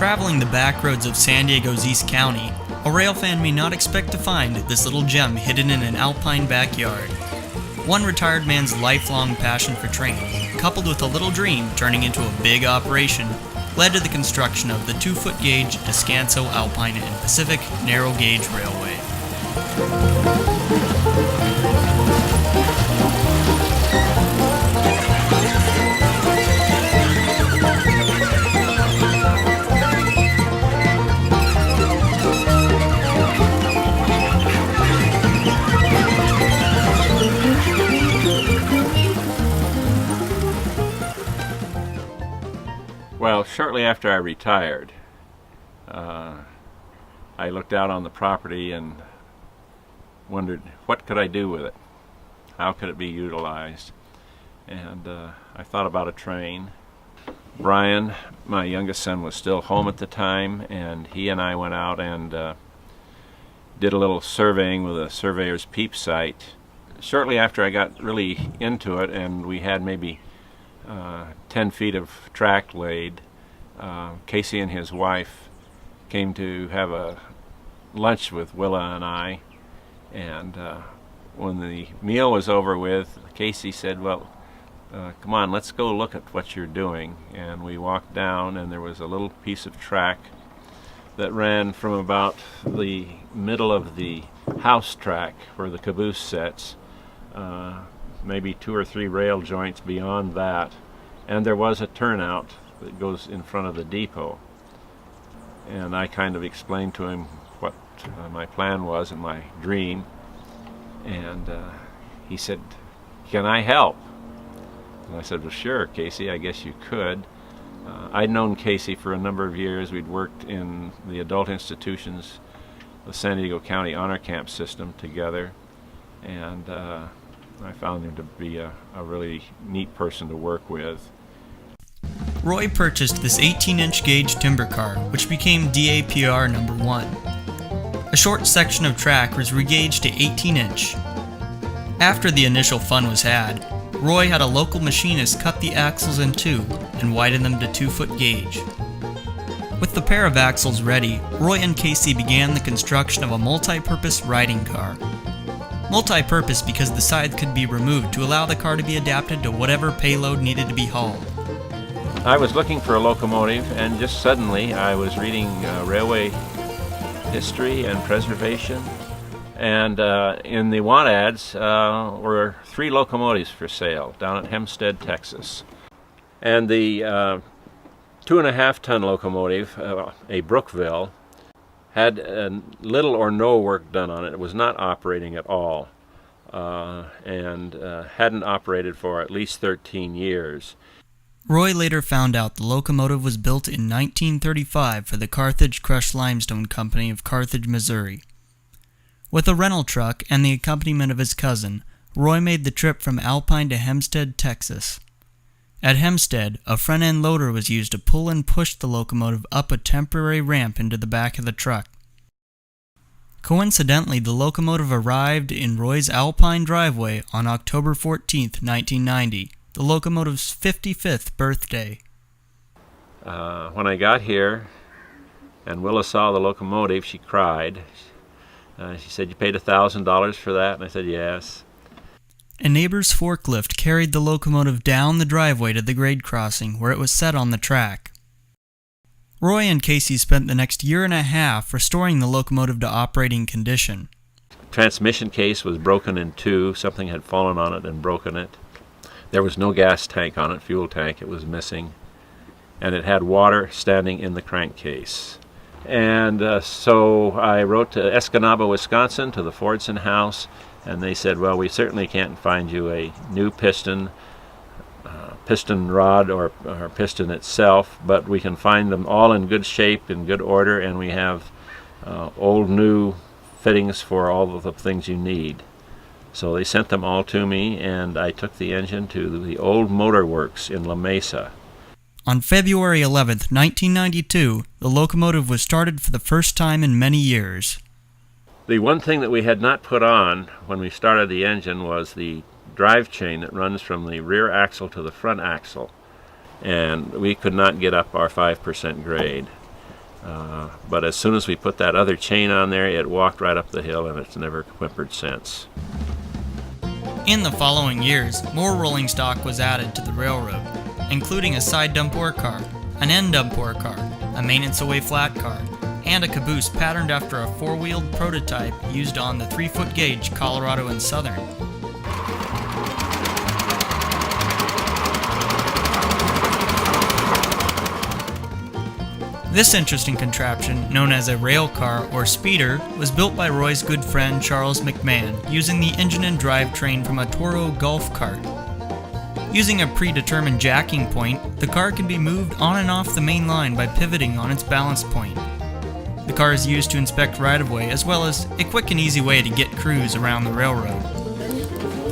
Traveling the back roads of San Diego's East County, a rail fan may not expect to find this little gem hidden in an Alpine backyard. One retired man's lifelong passion for trains, coupled with a little dream turning into a big operation, led to the construction of the 2-foot gauge Descanso, Alpine, and Pacific narrow gauge railway. Well, shortly after I retired, I looked out on the property and wondered what could I do with it? How could it be utilized? And I thought about a train. Brian, my youngest son, was still home at the time, and he and I went out and did a little surveying with a surveyor's peep sight. Shortly after I got really into it, and we had maybe 10 feet of track laid, Casey and his wife came to have a lunch with Willa and I, and when the meal was over with, Casey said, well, come on, let's go look at what you're doing. And we walked down, and there was a little piece of track that ran from about the middle of the house track where the caboose sits, maybe 2 or 3 rail joints beyond that, and there was a turnout that goes in front of the depot. And I kind of explained to him what my plan was and my dream, and he said, can I help? And I said, well, sure, Casey, I guess you could. I'd known Casey for a number of years. We'd worked in the adult institutions, the San Diego County Honor Camp system together, and I found him to be a really neat person to work with. Roy purchased this 18-inch gauge timber car, which became DAPR number 1. A short section of track was regauged to 18-inch. After the initial fun was had, Roy had a local machinist cut the axles in 2 and widen them to 2-foot gauge. With the pair of axles ready, Roy and Casey began the construction of a multi-purpose riding car. Multi-purpose because the side could be removed to allow the car to be adapted to whatever payload needed to be hauled. I was looking for a locomotive, and just suddenly I was reading railway history and preservation, and in the want ads were 3 locomotives for sale down at Hempstead, Texas. And the 2.5-ton locomotive, a Brookville, had little or no work done on it. It was not operating at all, and hadn't operated for at least 13 years. Roy later found out the locomotive was built in 1935 for the Carthage Crushed Limestone Company of Carthage, Missouri. With a rental truck and the accompaniment of his cousin, Roy made the trip from Alpine to Hempstead, Texas. At Hempstead, a front-end loader was used to pull and push the locomotive up a temporary ramp into the back of the truck. Coincidentally, the locomotive arrived in Roy's Alpine driveway on October 14, 1990, the locomotive's 55th birthday. When I got here and Willa saw the locomotive, she cried. She said, you paid $1,000 for that? And I said, yes. A neighbor's forklift carried the locomotive down the driveway to the grade crossing where it was set on the track. Roy and Casey spent the next year and a half restoring the locomotive to operating condition. The transmission case was broken in 2. Something had fallen on it and broken it. There was no gas tank on it, fuel tank, it was missing. And it had water standing in the crankcase. And so I wrote to Escanaba, Wisconsin, to the Fordson House, and they said, well, we certainly can't find you a new piston rod or piston itself, but we can find them all in good shape, in good order, and we have old, new fittings for all of the things you need. So they sent them all to me, and I took the engine to the old motor works in La Mesa. On February 11, 1992, the locomotive was started for the first time in many years. The one thing that we had not put on when we started the engine was the drive chain that runs from the rear axle to the front axle, and we could not get up our 5% grade. But as soon as we put that other chain on there, it walked right up the hill, and it's never whimpered since. In the following years, more rolling stock was added to the railroad, including a side dump ore car, an end dump ore car, a maintenance-away flat car, and a caboose patterned after a four-wheeled prototype used on the 3-foot gauge Colorado and Southern. This interesting contraption, known as a rail car or speeder, was built by Roy's good friend Charles McMahon using the engine and drivetrain from a Toro golf cart. Using a predetermined jacking point, the car can be moved on and off the main line by pivoting on its balance point. The car is used to inspect right-of-way as well as a quick and easy way to get crews around the railroad.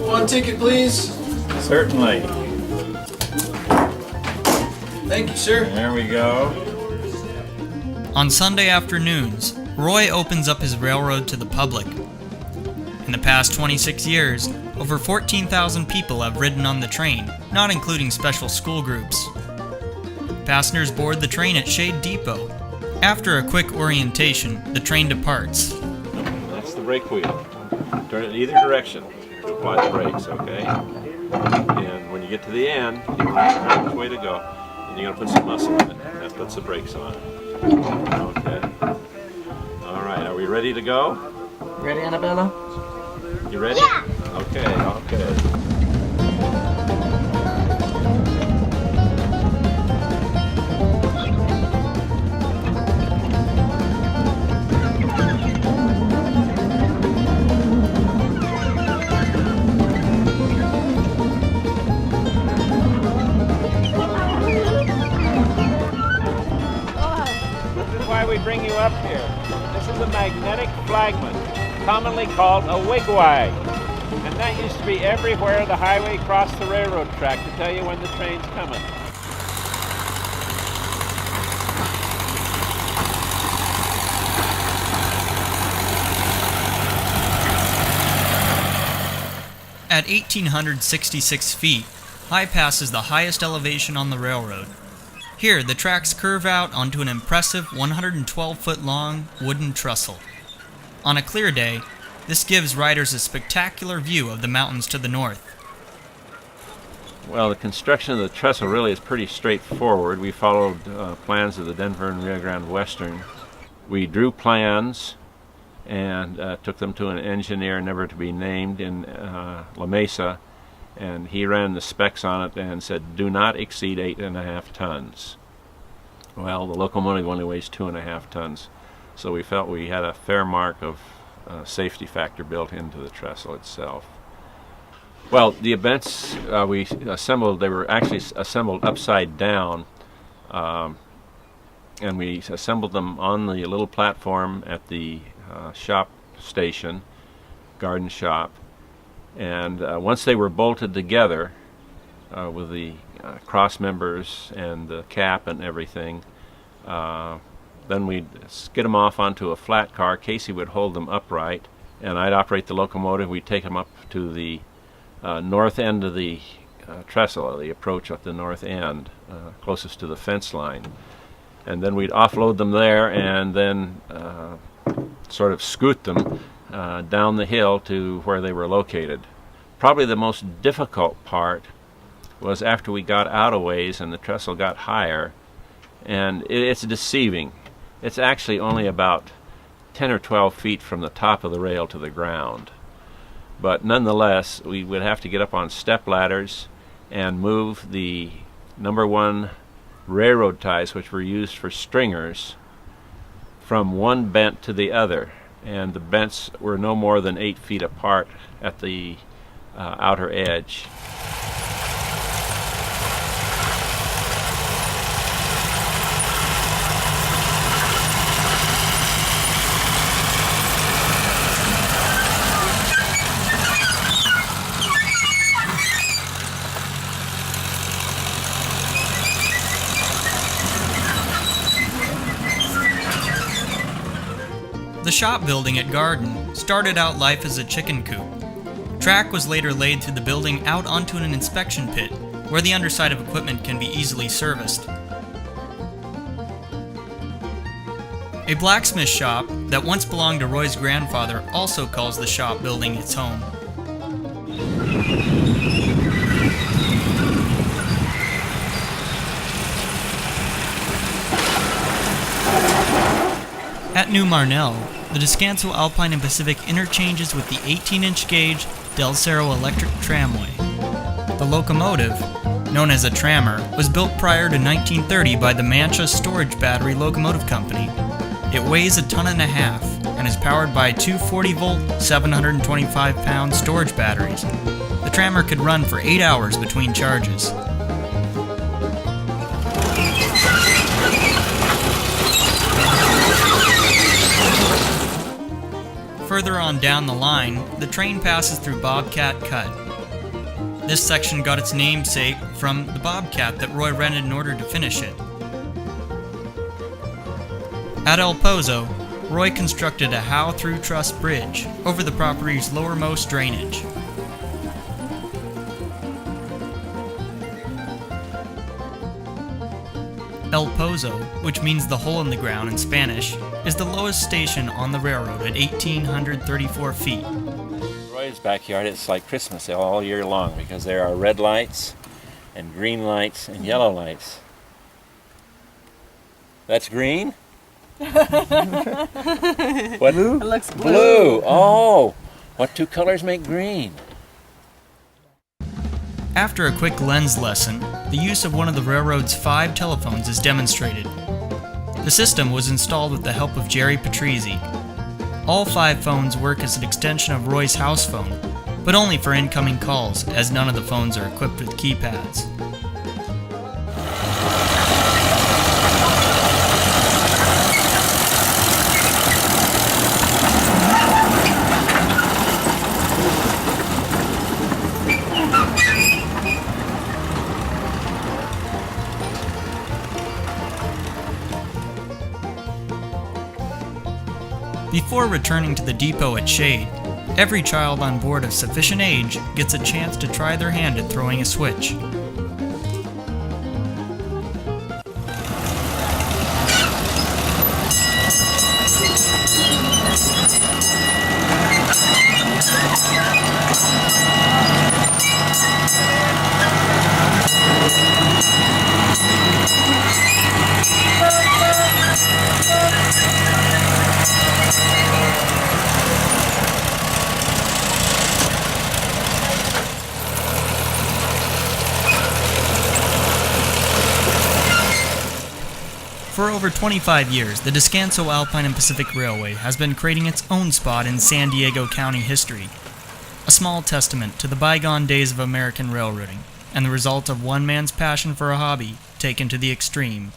One ticket, please. Certainly. Thank you, sir. There we go. On Sunday afternoons, Roy opens up his railroad to the public. In the past 26 years, over 14,000 people have ridden on the train, not including special school groups. Passengers board the train at Shade Depot. After a quick orientation, the train departs. That's the brake wheel. Turn it in either direction to apply the brakes, okay? And when you get to the end, you know which way to go, and you're going to put some muscle in it. That puts the brakes on it. Okay. All right, are we ready to go? Ready, Annabella? You ready? Yeah. Okay, okay. We bring you up here. This is a magnetic flagman, commonly called a wigwag. And that used to be everywhere the highway crossed the railroad track to tell you when the train's coming. At 1,866 feet, High Pass is the highest elevation on the railroad. Here, the tracks curve out onto an impressive 112-foot-long wooden trestle. On a clear day, this gives riders a spectacular view of the mountains to the north. Well, the construction of the trestle really is pretty straightforward. We followed plans of the Denver and Rio Grande Western. We drew plans and took them to an engineer never to be named in La Mesa, and he ran the specs on it and said, do not exceed 8.5 tons. Well, the locomotive only weighs 2.5 tons, so we felt we had a fair mark of safety factor built into the trestle itself. Well, the events we assembled, they were actually assembled upside down, and we assembled them on the little platform at the shop station, garden shop. And once they were bolted together with the cross members and the cap and everything, then we'd skid them off onto a flat car. Casey would hold them upright, and I'd operate the locomotive. We'd take them up to the north end of the trestle, the approach at the north end, closest to the fence line. And then we'd offload them there and then sort of scoot them down the hill to where they were located. Probably the most difficult part was after we got out a ways and the trestle got higher, and it's deceiving. It's actually only about 10 or 12 feet from the top of the rail to the ground. But nonetheless, we would have to get up on step ladders and move the number 1 railroad ties, which were used for stringers, from one bent to the other. And the bents were no more than 8 feet apart at the outer edge. The shop building at Garden started out life as a chicken coop. Track was later laid through the building out onto an inspection pit, where the underside of equipment can be easily serviced. A blacksmith shop that once belonged to Roy's grandfather also calls the shop building its home. At New Marnell, the Descanso Alpine Pacific interchanges with the 18-inch gauge Del Cerro electric tramway. The locomotive, known as a trammer, was built prior to 1930 by the Mancha Storage Battery Locomotive Company. It weighs 1.5 tons and is powered by two 40-volt, 725-pound storage batteries. The trammer could run for 8 hours between charges. Further on down the line, the train passes through Bobcat Cut. This section got its namesake from the Bobcat that Roy rented in order to finish it. At El Pozo, Roy constructed a how-through truss bridge over the property's lowermost drainage. El Pozo, which means the hole in the ground in Spanish, is the lowest station on the railroad at 1,834 feet. Roy's backyard, it's like Christmas all year long because there are red lights and green lights and yellow lights. That's green? What? Blue? It looks blue. Blue. Oh, what two colors make green? After a quick lens lesson, the use of one of the railroad's 5 telephones is demonstrated. The system was installed with the help of Jerry Patrizzi. All 5 phones work as an extension of Roy's house phone, but only for incoming calls, as none of the phones are equipped with keypads. Before returning to the depot at Shade, every child on board of sufficient age gets a chance to try their hand at throwing a switch. For over 25 years, the Descanso Alpine Pacific Railway has been creating its own spot in San Diego County history, a small testament to the bygone days of American railroading, and the result of one man's passion for a hobby taken to the extreme.